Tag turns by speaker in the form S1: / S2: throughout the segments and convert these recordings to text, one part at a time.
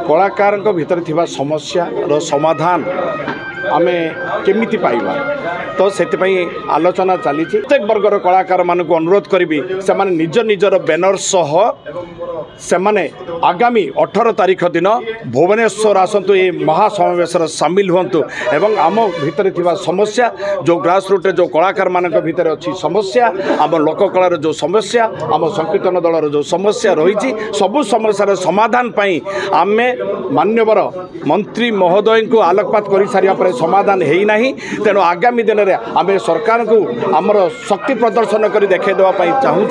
S1: कलाकार भितर थिबा समस्या रो समाधान आमे केमिति पाइबा तो से आलोचना चली प्रत्येक वर्गर कलाकार मानक अनुरोध करी से निज निजर बैनर सह से आगामी 18 तारीख दिन भुवनेश्वर आसतु ये महासमावेश सामिल हूँ एवं आम भितर थिबा समस्या जो ग्रास रूट जो कलाकार मानक भितर अच्छी समस्या आम लोककलार जो समस्या आम संकीर्तन दलर जो समस्या रही सबु समस्यार समाधान पाई आमे मान्यवर मंत्री महोदय को आलोकपात कर सारा समाधान है ना तेणु आगामी दिन में आम सरकार को आमर शक्ति प्रदर्शन कर देखे देवाई चाहूँ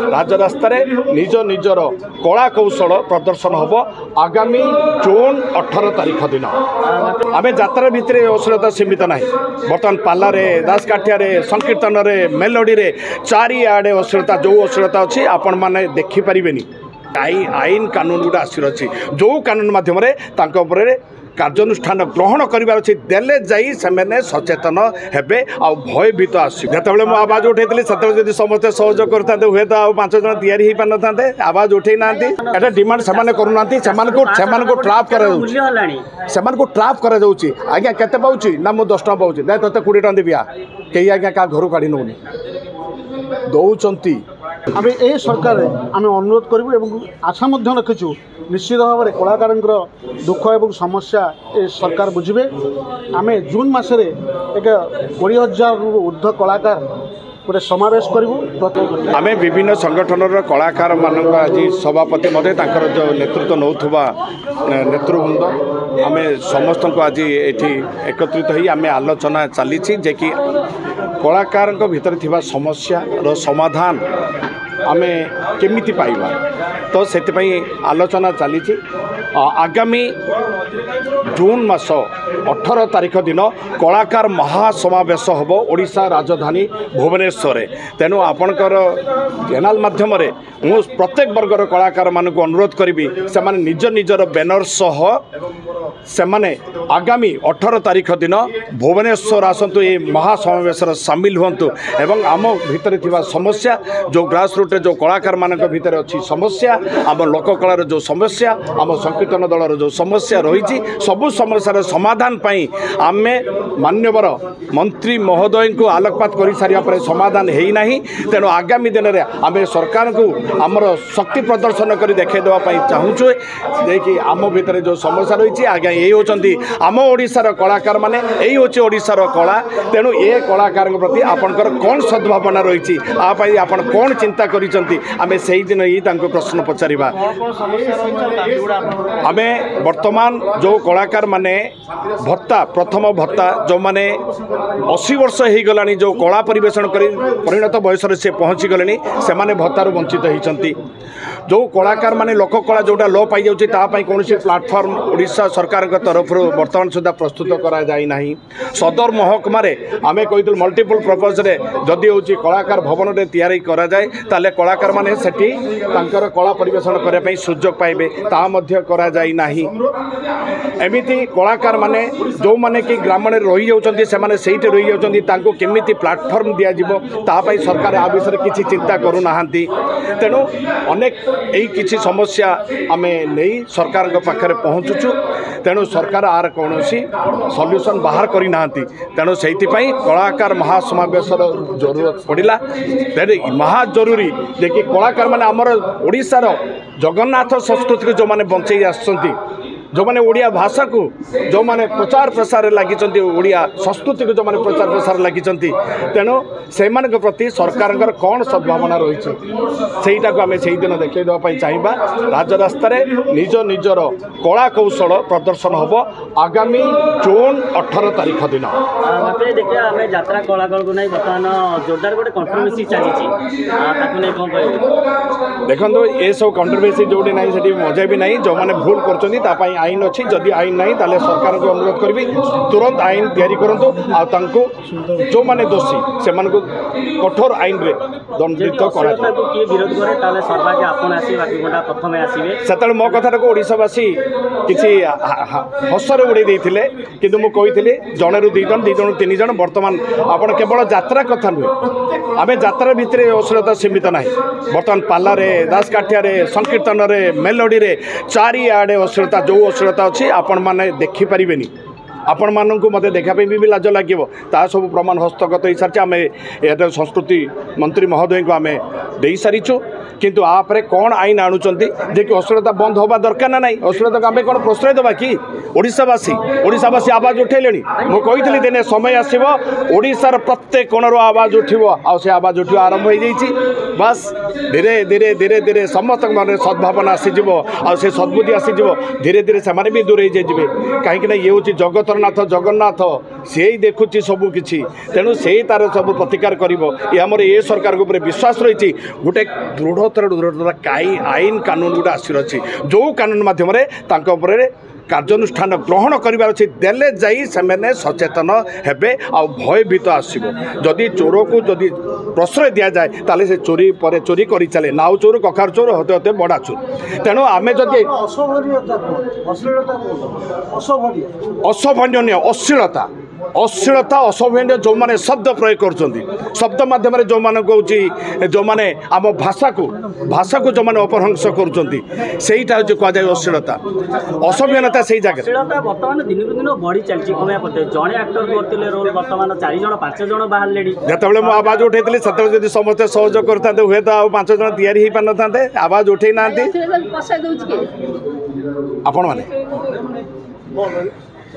S1: राजरास्त निज निजर कला कौशल प्रदर्शन हम आगामी जून 18 तारीख दिन आम यात्रा भितर अश्लीलता सीमित ना बर्तमान पालार दासकाठिया संकीर्तन मेलोडी चारिआडे अश्लीलता जो अश्लीलता अच्छी आपण मैंने देखिपारे आईन कानून गुड़ा आसर अच्छी जो कानून मध्यम कार्यानुष्ठान ग्रहण करार अच्छी देले जाई से सचेतन हेबे आ भयभीत आसबे मु आवाज उठे से समस्ते सहयोग करते हुए तो 5 जन तैयारी हो पार था आवाज उठे ना डिमांड से करूना ट्राप कर आज्ञा केते पाऊँ ना मुझे 10 टका पाऊँ दे ते 20 टका देवी कहीं आज्ञा क्या घर काढ़ी नौनी दौरान
S2: आम ए सरकार आम अनुरोध करूँ आशा रखीचु निश्चित भाव में कलाकार दुख और समस्या ए सरकार बुझे आम जून मसरे एक 20,000 ऊर्ध्व कलाकार गोटे समावेश करूँ
S1: आम विभिन्न संगठन कलाकार मान आज सभापति मध्य जो नेतृत्व नौथुवा नेतृवृंद आम समस्त को आज ये एकत्रित हो आम आलोचना चली जे कि कलाकार भितर थिबा समस्या रो समाधान आमे केमिति पाइबा तो से आलोचना चली आगामी जून मास 18 तारीख दिन कलाकार महासमावेश हम ओडिशा राजधानी भुवनेश्वर तेणु आपणकर चैनल माध्यम मु प्रत्येक वर्गर कलाकार मानक अनुरोध करी से निज निजर बैनर सह से आगामी 18 तारीख दिन भुवनेश्वर आसतु ये महासमावेश सामिल हूँ एवं आम भितर थिबा समस्या जो ग्रास रूट जो कलाकार मानक भितर अच्छी समस्या आम लोककलार जो समस्या आम संकीर्तन दलर जो समस्या रही सबु समस्यार समाधान पाई आमे मान्यवर मंत्री महोदय को आलोकपात कर सारा समाधान है ना तेणु आगामी दिन में आम सरकार को आमर शक्ति प्रदर्शन कर देखे देवाई चाहूँ जे आम भितर जो समस्या रही आज्ञा ये होती आम ओडिशार कलाकार माने यही हूँ ओडिशार कला तेणु ये कलाकार प्रति आपणकर कौन सद्भावना रही आप कौन चिंता करें से दिन ही प्रश्न पचारिबा आम वर्तमान जो कलाकार माने भत्ता प्रथम भत्ता जो माने 80 वर्ष हो गला जो कला परिवेशन कर परिणत बयस से पहुँची गले से भत्तारू वंचित होती जो कलाकार माने लोककला जोटा लो पाई जाऊँगी कौन प्लाटफर्म ओडिशा सरकार तरफ बर्तमान सुधा प्रस्तुत करा जाई नाही सदर महकमार आम कही मल्टीपल पर्पज रे जदि हूँ कलाकार भवन में तैयारी करा जाए ताले कलाकार माने सेठी तांकर कला परिवेशन करने सुजोग पाइबे ता मध्य करा जाई नाही एमिति कलाकार माने जो माने कि ग्राम रही जाउछन्ती से माने सेठी रही जाउछन्ती तांको केमिति प्लाटफर्म दिया जिवो ता पई सरकार आ विषय किछि चिंता करू नाहंती तेणु अनेक एई किछि समस्या आमे नहीं सरकार पाखे पहुँचुचु तेणु सरकार आर कौन सल्यूशन बाहर करी नाहंती तेणु से कलाकार महासमावेशर जरूरत पड़ा तेणु महा जरूरी जे कि कलाकार माने आमर ओडिशार जगन्नाथ संस्कृति को जो माने बंचई आसछन्ती जो माने ओडिया भाषा को जो माने प्रचार प्रसार लगी ओडिया संस्कृति को जो माने प्रचार प्रसार लगी तेणु से प्रति सरकार कौन सद्भावना रही को आम से दिन देखा देवाई चाहिए राजरास्त निज निजर कला कौशल प्रदर्शन हम आगामी जून 18 तारीख दिन
S3: यात्रा कलाकार को नहीं बर्तमान जोरदार गोटे कंट्रोवर्सी चली
S1: देखो ये सब कंट्रोवर्सी जोटी ना से मजा भी ना जो मैंने भूल कर आईन अच्छी जदि आईन ना ताले सरकार को अनुरोध करी तुरंत आईन तैयारी करूँ जो माने दोषी से कठोर आईन रे दंडित कर मो कथा को ओडिशावासी किसी हसरे उड़े देते कि मुझे जड़े रु 2 जन 2 जन 3 जन बर्तमान आप केवल यात्रा कथा नुहे आम यात्रा भितर अश्लीलता सीमित ना बर्तमान पालार दासकाठिया संकीर्तन मेलोडी चारिआडे अश्लीलता जो अश्लीलता अच्छी आपण मैंने देखिपारे आपण मानक मत देखापी भी लाज लगे ता सब प्रमाण हस्तगत हो सारी आम ए संस्कृति मंत्री महोदय को आम दे सारीचु किंतु आपरे कौन आईन आणुंट जे कि अश्लीलता बंद होगा दरकार ना ना अश्लीलता को आम कौन प्रश्रय देवा कि ओडिशावासी आवाज उठेले मुझे दिने समय आसव ओडिशार प्रत्येक कोणर आवाज उठो आवाज उठ आरंभ हो जाइए बस धीरे धीरे धीरे धीरे समस्त मन सद्भावना आसीज से सद्बुद्धि आसीज धीरे धीरे से भी दूरे जाइए कहीं ये हूँ जगतर नाथ जगन्नाथ से ही देखुची सबकि तेणु से तार सब प्रतिकार कर ये सरकार के विश्वास रही गोटे दृढ़ता आईन कानून गोटे आसी रही जो कानून मध्यम कार्यानुष्ठान ग्रहण करार देले जाई से सचेतन हेबे आ भयभीत आसो जदि चोर को जदि प्रश्रय दि जाए ताले से चोरी पर चोरी कर चले नाव चोर कखार चोर होते होते बड़ा चोर तेणु आम जदि असभनीय अश्लीलता असभनीय जो मैंने शब्द प्रयोग कर शब्द मध्यम जो हूँ जो मैंने आम भाषा को जो मैंने अपभ्रंश करटा हूँ कहुए अश्लीलता असभ्यता से जगह
S3: बर्तमान दिन को दिन बढ़ी चलती जड़े आक्टर करते रोल बर्तमान 4 जन 5 जन बाहर
S1: जिते मुझे आवाज उठे से समस्त सहयोग करते हुए तो 5 जन तैयारी हो पार ना आवाज उठे ना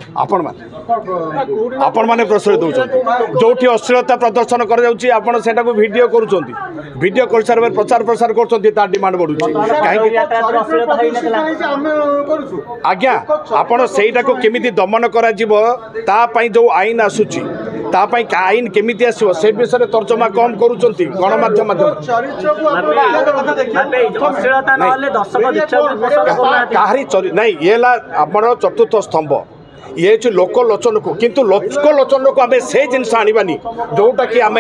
S1: आपण मैंने प्रश्रय दौरान जो अश्लीलता प्रदर्शन कर वीडियो वीडियो कर सारे प्रचार प्रसार कर डिमांड बढ़ुँ आज्ञा आपण सेटा को केमिति दमन करा जो आईन आसूची तापाई आईन केमिति आसो से विषय तर्जमा कम करुँच गणमाध्यम नहीं ये आम चतुर्थ स्तंभ ये लोकलोचन को किंतु लोकलोचन को आम से जिन आनी जोटा कि आम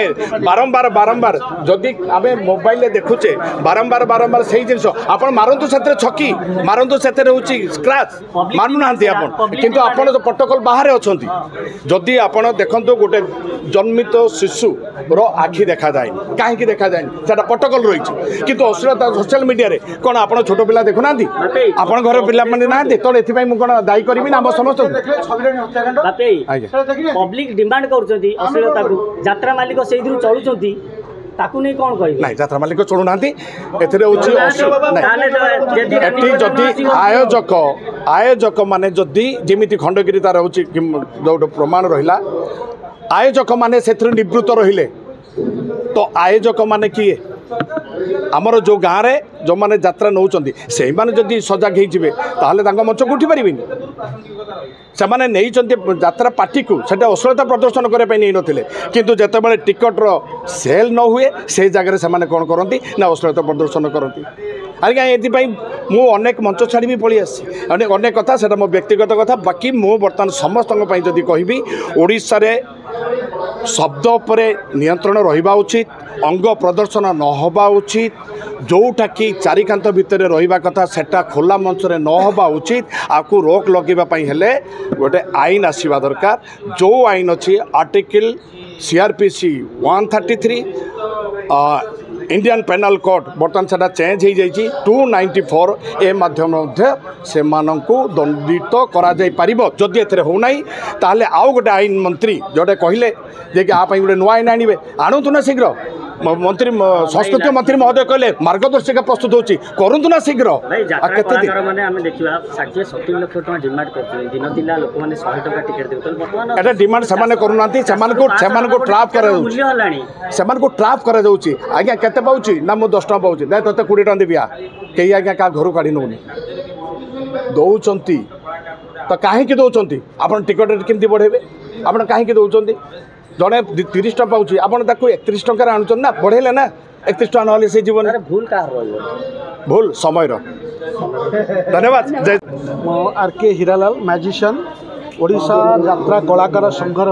S1: बारंबार बारंबार जदि आम मोबाइल देखुचे बारंबार बारंबार से जिन आप मारतु से छकी मारतु से स्क्रैच मानुना किंतु आपण तो प्रोटोकॉल बाहर अच्छा जदि आप देखु गोटे जन्मित शिशु आखि देखा जाए कहीं देखा जाए प्रोटोकॉल रही किंतु अश्लीलता सोशल मीडिया रे कौन आप छोट पिला देखुना आप घर पिला ना तो ये मुझे दायी करी ना समस्त
S3: पब्लिक डिमांड करश्लीलता को यात्रा मालिक से चलुंट ताकू नहीं कौन कह
S1: ना यात्रा मालिक चलुना जदि आयोजक माने जदि जमी खंडगिरी तार हूँ जो प्रमाण रहा आयोजक माने से निवृत्त रहिले तो आयोजक माने किए आमर जो गाँव में जो मैंने यात्रा नौ से जदि सजग हो मंच को उठी पारे से नहीं यात्रा पार्टी को अश्लीलता प्रदर्शन करने नहीं नथिले किंतु जितेबाला टिकटर सेल न हुए से जगह से कौन करती ना अश्लीलता प्रदर्शन करती आज्ञा ये मु अनेक मंच छाड़ी भी पलि आसी अनेक कथा से मो व्यक्तिगत कथा बाकी मु बर्तमान समस्त जदि कहबी ओडिशा रे शब्द पर नियंत्रण रहिबा उचित अंग प्रदर्शन न होबा उचित जोटा कि चारिकांत भितर रहिबा कथा सेटा खोला मंच रे न होबा उचित आपको रोक लगेबा पई हेले गोटे आईन आसीबा दरकार जो आईन अच्छी article CRPC 133 Indian penal code बर्तमान से चेंज हो जाइए 294 ए माध्यम से दंडित करी ए होना ताले आउ गोटे आईन मंत्री जोटे कहले जे कि आप गोटे नुआ आईन आने आणुतु ना शीघ्र मंत्री संस्कृति मंत्री महोदय कहले मार्गदर्शिका प्रस्तुत होची करंतु ना शीघ्र एटा डिमांड से करूनांती को ट्रैप करा जाउची आज्ञा केते पाउची ना मु 10 टका पाउची दे तते 20 टका देबिया केही आज्ञा का घर काढी नउनी दउचंती तो काहे के दउचंती आपण टिकट केमती बढ़ेबे आपण काहे के दउचंती जड़े 30 टका पाउची आपण ताको 31 टका आणुचन ना बढ़ेले ना 31 टका नहले से जीवन
S3: भूल का
S1: भूल समय रो धन्यवाद जय
S2: RK हीरालाल मैजिशियन ओडिशा यात्रा कलाकार संघर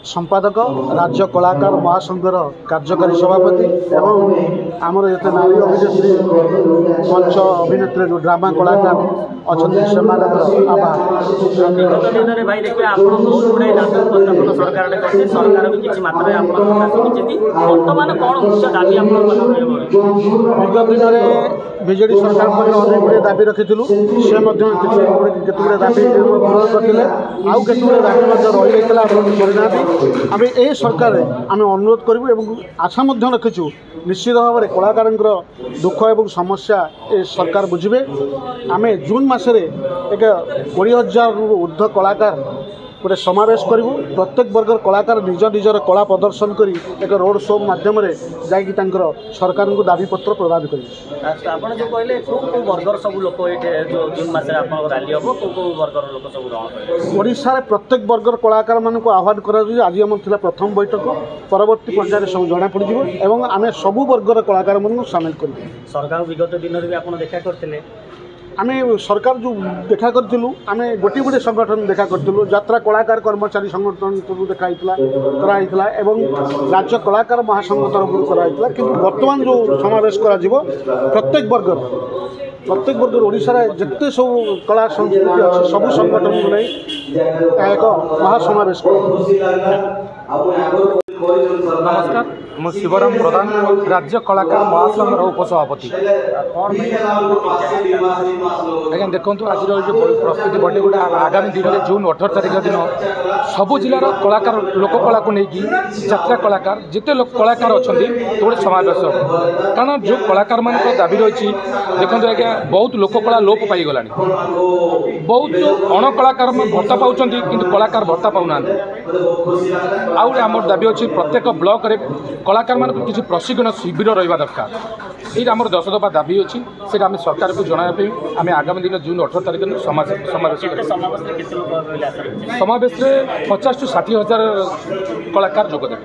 S2: संपादक राज्य कलाकार महासंघर कार्यकारी सभापति एवं आमर जो नारी अभिनेत्री मंच अभिनेत्री जो ड्रामा कलाकार अच्छा विगत दिन ବିଜେଡି ସରକାର ପାଖରେ ଅନେକ ଗୁଡ଼ିଏ ଦାବି ରଖିଥିଲୁ। ସେ ମଧ୍ୟ କେତେ ଗୁଡ଼ିଏ ଦାବି ପୂରଣ କରିଥିଲେ। ଆଉ କେତେ ଗୁଡ଼ିଏ ଦାବି ମଧ୍ୟ ରହିଯାଇଥିଲା, ଆପଣ କରିନାହାନ୍ତି। ଆମେ ଏହି ସରକାରରେ ଆମେ ଅନୁରୋଧ କରିବୁ ଏବଂ ଆଶା ମଧ୍ୟ ରଖିଛୁ ନିଶ୍ଚିତ ଭାବରେ କଳାକାରଙ୍କର ଦୁଃଖ ଏବଂ ସମସ୍ୟା ଏ ସରକାର ବୁଝିବେ। ଆମେ ଜୁନ୍ ମାସରେ ଏକ 20,000ରୁ ଉର୍ଦ୍ଧ୍ୱ କଳାକାର ଗୋଟେ ସମାବେଶ କରିବୁ। ପ୍ରତ୍ୟେକ ବର୍ଗର କଳାକାର ନିଜ ନିଜର କଳା ପ୍ରଦର୍ଶନ କରି ଏକ ରୋଡ୍ ଶୋ ମାଧ୍ୟମରେ ଯାଇକି ତାଙ୍କର ସରକାରଙ୍କୁ ଦାବିପତ୍ର ପ୍ରଦାନ କରିବେ।
S3: ଆପଣ ଯେଉଁ କହିଲେ କେଉଁ ବର୍ଗର ସବୁ ଲୋକ ଏଇଠି ଜୁନ୍ ମାସରେ ଆପଣଙ୍କ ରାଲି ହେବ, କେଉଁ ବର୍ଗର ଲୋକ ସବୁ ଗ୍ରହଣ କରିବେ?
S2: ଓଡ଼ିଶାରେ ପ୍ରତ୍ୟେକ ବର୍ଗର କଳାକାରମାନଙ୍କୁ ଆହ୍ୱାନ କରାଯାଉଛି। ଆଜି ଆମର ଥିଲା ପ୍ରଥମ ବୈଠକ, ପରବର୍ତ୍ତୀ ପର୍ଯ୍ୟାୟରେ ସବୁ ଜଣାପଡ଼ିଯିବ ଏବଂ ଆମେ ସବୁ ବର୍ଗର କଳାକାରମାନଙ୍କୁ ସାମିଲ କରିବୁ।
S3: ସରକାରଙ୍କୁ ବିଗତ ଦିନରେ ବି ଆପଣ ଦେଖା କରିଥିଲେ।
S2: ଆମେ ସରକାର ଯେଉଁ ଦେଖା କରିଥିଲୁ, ଆମେ ଗୋଟିଏ ଗୋଟିଏ ସଂଗଠନ ଦେଖା କରିଥିଲୁ। ଯାତ୍ରା କଳାକାର କର୍ମଚାରୀ ସଂଗଠନ କରାଯାଇଥିଲା ଏବଂ ରାଜ୍ୟ କଳାକାର ମହାସଂଘ ତରଫରୁ କରାଯାଇଥିଲା। କିନ୍ତୁ ବର୍ତ୍ତମାନ ଯେଉଁ ସମାବେଶ କରାଯିବ ପ୍ରତ୍ୟେକ ବର୍ଗର ଓଡ଼ିଶାରେ ଯେତେ ସବୁ କଳା ସଂସ୍କୃତି ଅଛି ସବୁ ସଂଗଠନକୁ ନେଇ ଏକ ମହାସମାବେଶ
S4: नमस्कार, मु शिवराम प्रधान, राज्य कलाकार महासंघर उपसभापति। आज्ञा देखो आज जो प्रस्तुति बर्थडे गोटे आगामी दिन में जून 18 तारिख दिन सबु जिलार कलाकार लोककला को लेकिन यात्रा कलाकार जिते कलाकार अच्छा गोटे समावेश हो। कारण जो कलाकार मान दाबी रही देखो आज्ञा बहुत लोककला लोप पाईगला, बहुत अणकलाकार भत्ता पाँच कि कलाकार भत्ता पाऊना। आउे आम दाबी अच्छी प्रत्येक ब्लॉक रे कलाकार मान किसी प्रशिक्षण शिविर रहा दरकार। ये आम 10 दफा दाबी अच्छी से आम सरकार को जनवाई आम आगामी दिन जून 18 तारिख दिन समावेश समावेश 50 to 60 हजार कलाकार जोगदे।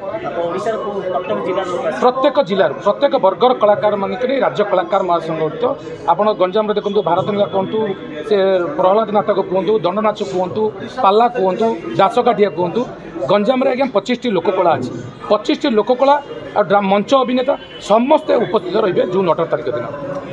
S4: प्रत्येक जिलार प्रत्येक वर्गर कलाकार मानिक राज्य कलाकार महासंघ आप गंजाम देखो भारत निगा कहतु से प्रहलाद नाटक कहतु दंडनाच कहतु पाला कहतु दासकाठिया कहतु गंजाम रे आज्ञा 25टी लोककला अच्छी 25टी लोककला और मंच अभिनेता समस्ते उपस्थित रहिबे जून 18 तारिख दिन।